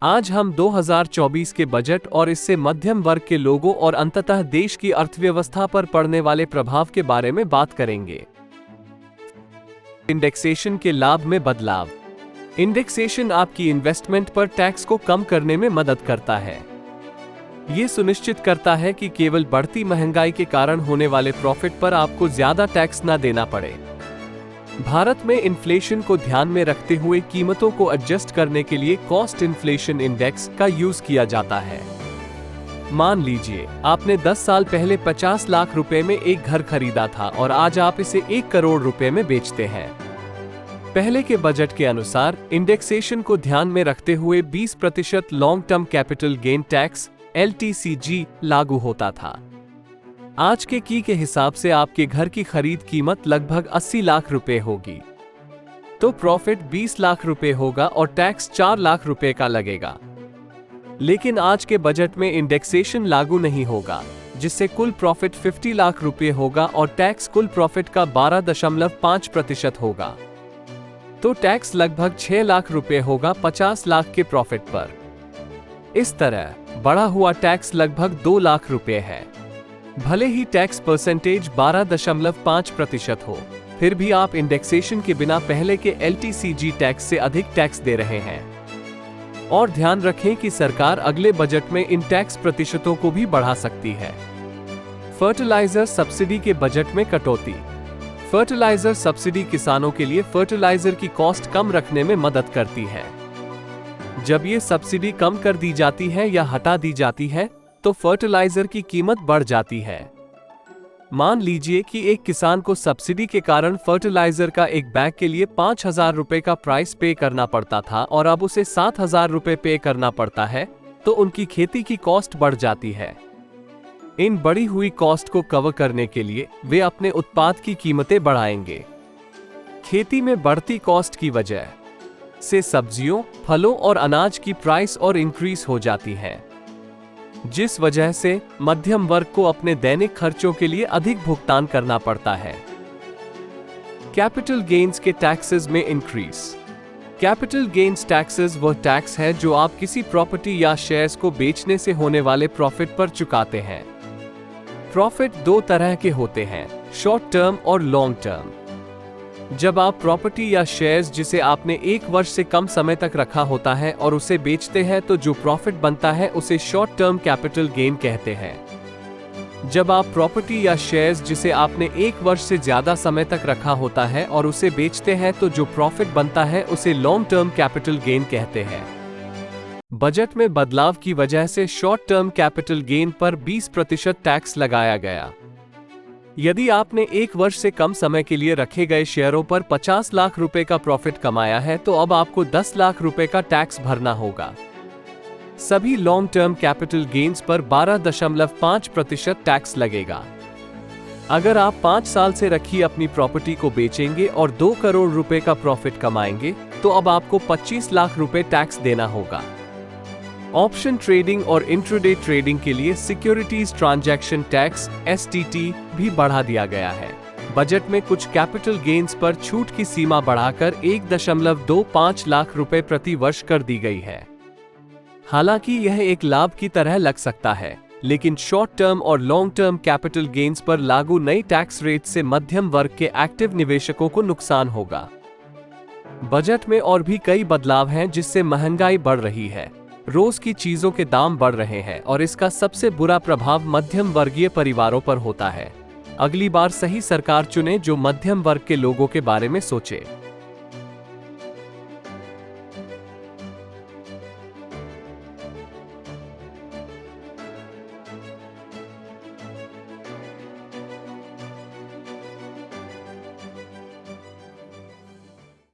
आज हम 2024 के बजट और इससे मध्यम वर्ग के लोगों और अंततः देश की अर्थव्यवस्था पर पड़ने वाले प्रभाव के बारे में बात करेंगे। इंडेक्सेशन के लाभ में बदलाव। इंडेक्सेशन आपकी इन्वेस्टमेंट पर टैक्स को कम करने में मदद करता है। ये सुनिश्चित करता है कि केवल बढ़ती महंगाई के कारण होने वाले प्रॉफिट पर आपको ज्यादा टैक्स न देना पड़े। भारत में इन्फ्लेशन को ध्यान में रखते हुए कीमतों को एडजस्ट करने के लिए कॉस्ट इन्फ्लेशन इंडेक्स का यूज किया जाता है। मान लीजिए आपने 10 साल पहले 50 लाख रुपए में एक घर खरीदा था और आज आप इसे 1 करोड़ रुपए में बेचते हैं। पहले के बजट के अनुसार इंडेक्सेशन को ध्यान में रखते हुए 20% long term capital gain tax LTCG लागू होता था। आज के हिसाब से आपके घर की खरीद कीमत लगभग 80 लाख रुपए होगी, तो प्रॉफिट 20 लाख रुपए होगा और टैक्स 4 लाख रुपए का लगेगा। लेकिन आज के बजट में इंडेक्सेशन लागू नहीं होगा, जिससे कुल प्रॉफिट 50 लाख रुपए होगा और टैक्स कुल प्रॉफिट का 12.5% होगा, तो टैक्स लगभग 6 लाख रुपए होगा 50 लाख के प्रॉफिट पर। इस तरह बढ़ा हुआ टैक्स लगभग 2 लाख रुपए है। भले ही टैक्स परसेंटेज 12.5% हो, फिर भी आप इंडेक्सेशन के बिना पहले के LTCG टैक्स से अधिक टैक्स दे रहे हैं। और ध्यान रखें कि सरकार अगले बजट में इन टैक्स प्रतिशतों को भी बढ़ा सकती है। फर्टिलाइजर सब्सिडी के बजट में कटौती। फर्टिलाइजर सब्सिडी किसानों के लिए फर्टिलाइजर की कॉस्ट कम रखने में मदद करती है। जब ये सब्सिडी कम कर दी जाती है या हटा दी जाती है, तो फर्टिलाइजर की कीमत बढ़ जाती है। मान लीजिए कि एक किसान को सब्सिडी के कारण फर्टिलाइजर का एक बैग के लिए 5,000 रुपए का प्राइस पे करना पड़ता था और अब उसे 7,000 रुपए पे करना पड़ता है, तो उनकी खेती की कॉस्ट बढ़ जाती है। इन बढ़ी हुई कॉस्ट को कवर करने के लिए वे अपने उत्पाद की कीमतें बढ़ाएंगे। खेती में बढ़ती कॉस्ट की वजह से सब्जियों, फलों और अनाज की प्राइस और इंक्रीज हो जाती है, जिस वजह से मध्यम वर्ग को अपने दैनिक खर्चों के लिए अधिक भुगतान करना पड़ता है। कैपिटल गेन्स के टैक्सेस में इंक्रीज। कैपिटल गेन्स टैक्सेस वह टैक्स है जो आप किसी प्रॉपर्टी या शेयर्स को बेचने से होने वाले प्रॉफिट पर चुकाते हैं। प्रॉफिट 2 तरह के होते हैं, शॉर्ट टर्म और लॉन्ग टर्म। जब आप प्रॉपर्टी या शेयर्स जिसे आपने 1 वर्ष से कम समय तक रखा होता है और उसे बेचते हैं, तो जो प्रॉफिट बनता है उसे शॉर्ट टर्म कैपिटल गेन कहते हैं। जब आप प्रॉपर्टी या शेयर्स जिसे आपने 1 वर्ष से ज्यादा समय तक रखा होता है और उसे बेचते हैं, तो जो प्रॉफिट बनता है उसे लॉन्ग टर्म कैपिटल गेन कहते हैं। बजट में बदलाव की वजह से शॉर्ट टर्म कैपिटल गेन पर 20% टैक्स लगाया गया। यदि आपने 1 वर्ष से कम समय के लिए रखे गए शेयरों पर 50 लाख रुपए का प्रॉफिट कमाया है, तो अब आपको 10 लाख रुपए का टैक्स भरना होगा। सभी लॉन्ग टर्म कैपिटल गेन्स पर 12.5% टैक्स लगेगा। अगर आप 5 साल से रखी अपनी प्रॉपर्टी को बेचेंगे और 2 करोड़ रुपए का प्रॉफिट कमाएंगे, तो अब आपको 25 लाख रुपए टैक्स देना होगा। ऑप्शन ट्रेडिंग और इंट्राडे ट्रेडिंग के लिए सिक्योरिटीज ट्रांजैक्शन टैक्स STT भी बढ़ा दिया गया है। बजट में कुछ कैपिटल गेन्स पर छूट की सीमा बढ़ाकर 1.25 लाख रुपए प्रति वर्ष कर दी गई है। हालांकि यह एक लाभ की तरह लग सकता है, लेकिन शॉर्ट टर्म और लॉन्ग टर्म कैपिटल गेन्स पर लागू नई टैक्स रेट से मध्यम वर्ग के एक्टिव निवेशकों को नुकसान होगा। बजट में और भी कई बदलाव हैं, जिससे महंगाई बढ़ रही है। रोज की चीजों के दाम बढ़ रहे हैं और इसका सबसे बुरा प्रभाव मध्यम वर्गीय परिवारों पर होता है। अगली बार सही सरकार चुने जो मध्यम वर्ग के लोगों के बारे में सोचे।